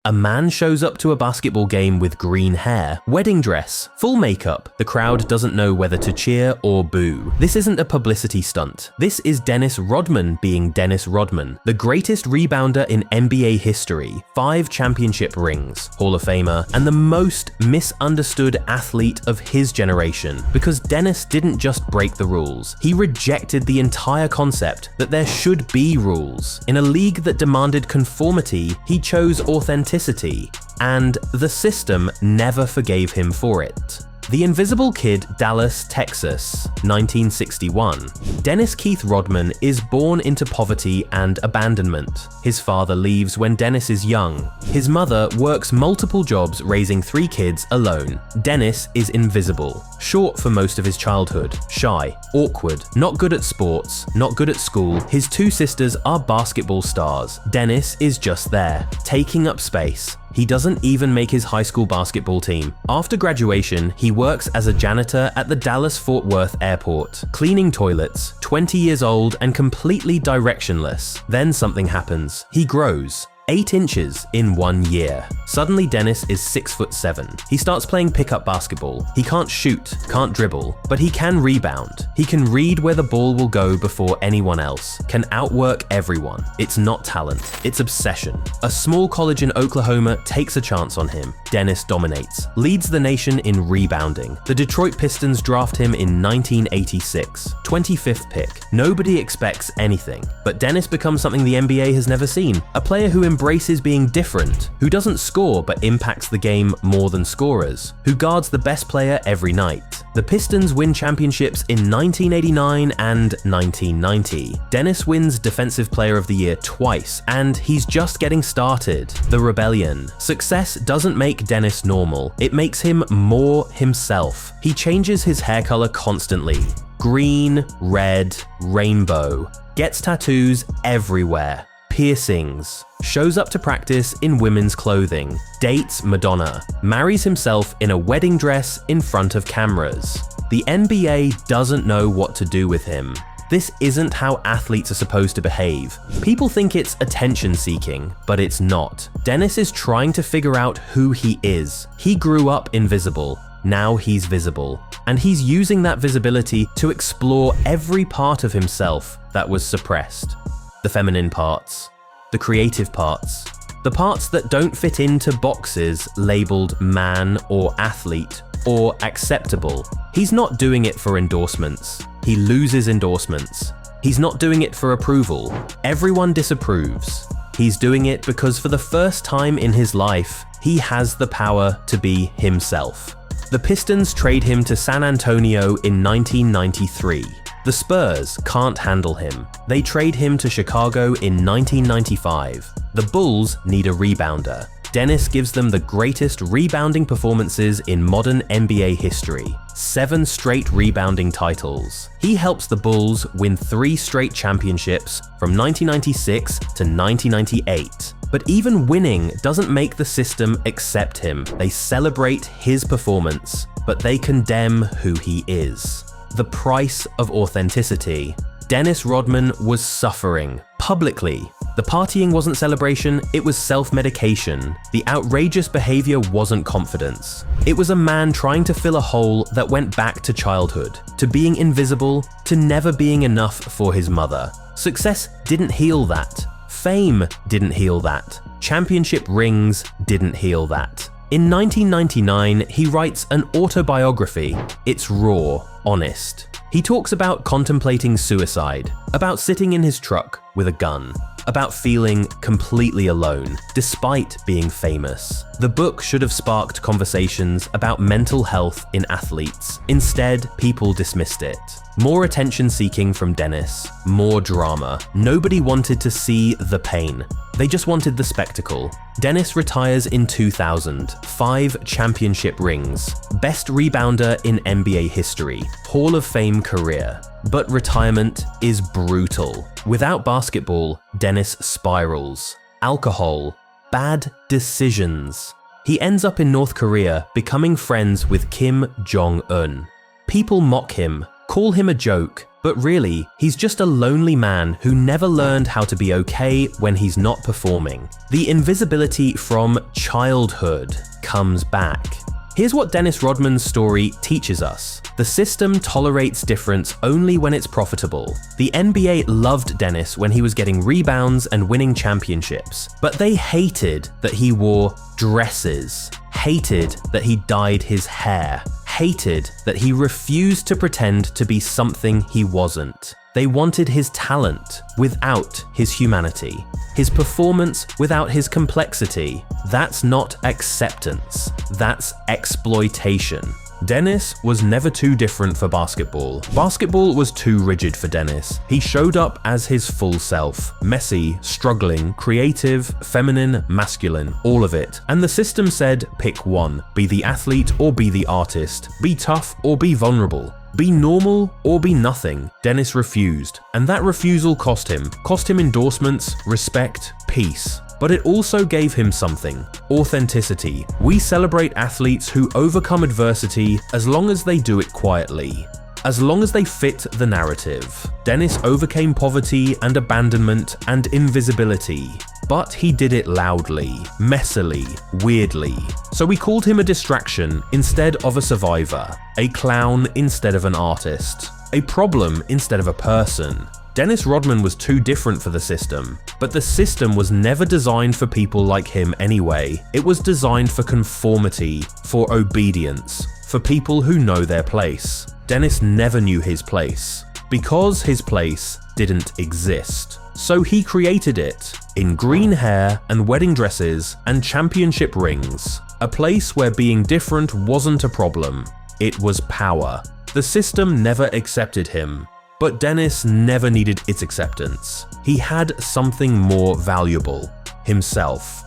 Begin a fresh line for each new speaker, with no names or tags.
A man shows up to a basketball game with green hair, wedding dress, full makeup. The crowd doesn't know whether to cheer or boo. This isn't a publicity stunt. This is Dennis Rodman being Dennis Rodman, the greatest rebounder in NBA history, 5 championship rings, Hall of Famer, and the most misunderstood athlete of his generation. Because Dennis didn't just break the rules, he rejected the entire concept that there should be rules. In a league that demanded conformity, he chose authenticity, and the system never forgave him for it. The Invisible Kid, Dallas, Texas, 1961. Dennis Keith Rodman is born into poverty and abandonment. His father leaves when Dennis is young. His mother works multiple jobs raising 3 kids alone. Dennis is invisible, short for most of his childhood, shy, awkward, not good at sports, not good at school. His 2 sisters are basketball stars. Dennis is just there, taking up space. He doesn't even make his high school basketball team. After graduation, he works as a janitor at the Dallas-Fort Worth airport, cleaning toilets, 20 years old and completely directionless. Then something happens. He grows. 8 inches in 1 year. Suddenly Dennis is 6'7". He starts playing pickup basketball. He can't shoot, can't dribble, but he can rebound. He can read where the ball will go before anyone else, can outwork everyone. It's not talent, it's obsession. A small college in Oklahoma takes a chance on him. Dennis dominates, leads the nation in rebounding. The Detroit Pistons draft him in 1986, 25th pick. Nobody expects anything, but Dennis becomes something the NBA has never seen, a player who embraces being different, who doesn't score but impacts the game more than scorers, who guards the best player every night. The Pistons win championships in 1989 and 1990. Dennis wins Defensive Player of the Year twice, and he's just getting started. The Rebellion. Success doesn't make Dennis normal, it makes him more himself. He changes his hair color constantly. Green, red, rainbow. Gets tattoos everywhere. Piercings, shows up to practice in women's clothing, dates Madonna, marries himself in a wedding dress in front of cameras. The NBA doesn't know what to do with him. This isn't how athletes are supposed to behave. People think it's attention seeking, but it's not. Dennis is trying to figure out who he is. He grew up invisible. Now he's visible. And he's using that visibility to explore every part of himself that was suppressed. The feminine parts, the creative parts, the parts that don't fit into boxes labeled man or athlete or acceptable. He's not doing it for endorsements. He loses endorsements. He's not doing it for approval. Everyone disapproves. He's doing it because for the first time in his life, he has the power to be himself. The Pistons trade him to San Antonio in 1993. The Spurs can't handle him. They trade him to Chicago in 1995. The Bulls need a rebounder. Dennis gives them the greatest rebounding performances in modern NBA history. 7 straight rebounding titles. He helps the Bulls win 3 straight championships from 1996 to 1998. But even winning doesn't make the system accept him. They celebrate his performance, but they condemn who he is. The price of authenticity. Dennis Rodman was suffering, publicly. The partying wasn't celebration, it was self-medication. The outrageous behavior wasn't confidence. It was a man trying to fill a hole that went back to childhood, to being invisible, to never being enough for his mother. Success didn't heal that. Fame didn't heal that. Championship rings didn't heal that. In 1999, he writes an autobiography. It's raw, honest. He talks about contemplating suicide, about sitting in his truck with a gun, about feeling completely alone, despite being famous. The book should have sparked conversations about mental health in athletes. Instead, people dismissed it. More attention seeking from Dennis, more drama. Nobody wanted to see the pain. They just wanted the spectacle. Dennis retires in 2000, 5 championship rings, best rebounder in NBA history, Hall of Fame career. But retirement is brutal. Without basketball, Dennis spirals. Alcohol, bad decisions. He ends up in North Korea becoming friends with Kim Jong-un. People mock him, call him a joke, But really, he's just a lonely man who never learned how to be okay when he's not performing. The invisibility from childhood comes back. Here's what Dennis Rodman's story teaches us. The system tolerates difference only when it's profitable. The NBA loved Dennis when he was getting rebounds and winning championships, but they hated that he wore dresses, hated that he dyed his hair, hated that he refused to pretend to be something he wasn't. They wanted his talent without his humanity, his performance without his complexity. That's not acceptance, that's exploitation. Dennis was never too different for basketball. Basketball was too rigid for Dennis. He showed up as his full self. Messy, struggling, creative, feminine, masculine, all of it. And the system said, pick one. Be the athlete or be the artist. Be tough or be vulnerable. Be normal or be nothing. Dennis refused, and that refusal cost him endorsements, respect, peace. But it also gave him something: authenticity. We celebrate athletes who overcome adversity as long as they do it quietly, as long as they fit the narrative. Dennis overcame poverty and abandonment and invisibility, but he did it loudly, messily, weirdly. So we called him a distraction instead of a survivor, a clown instead of an artist, a problem instead of a person. Dennis Rodman was too different for the system, but the system was never designed for people like him anyway. It was designed for conformity, for obedience, for people who know their place. Dennis never knew his place, because his place didn't exist. So he created it, in green hair and wedding dresses and championship rings. A place where being different wasn't a problem, it was power. The system never accepted him. But Dennis never needed its acceptance. He had something more valuable: himself.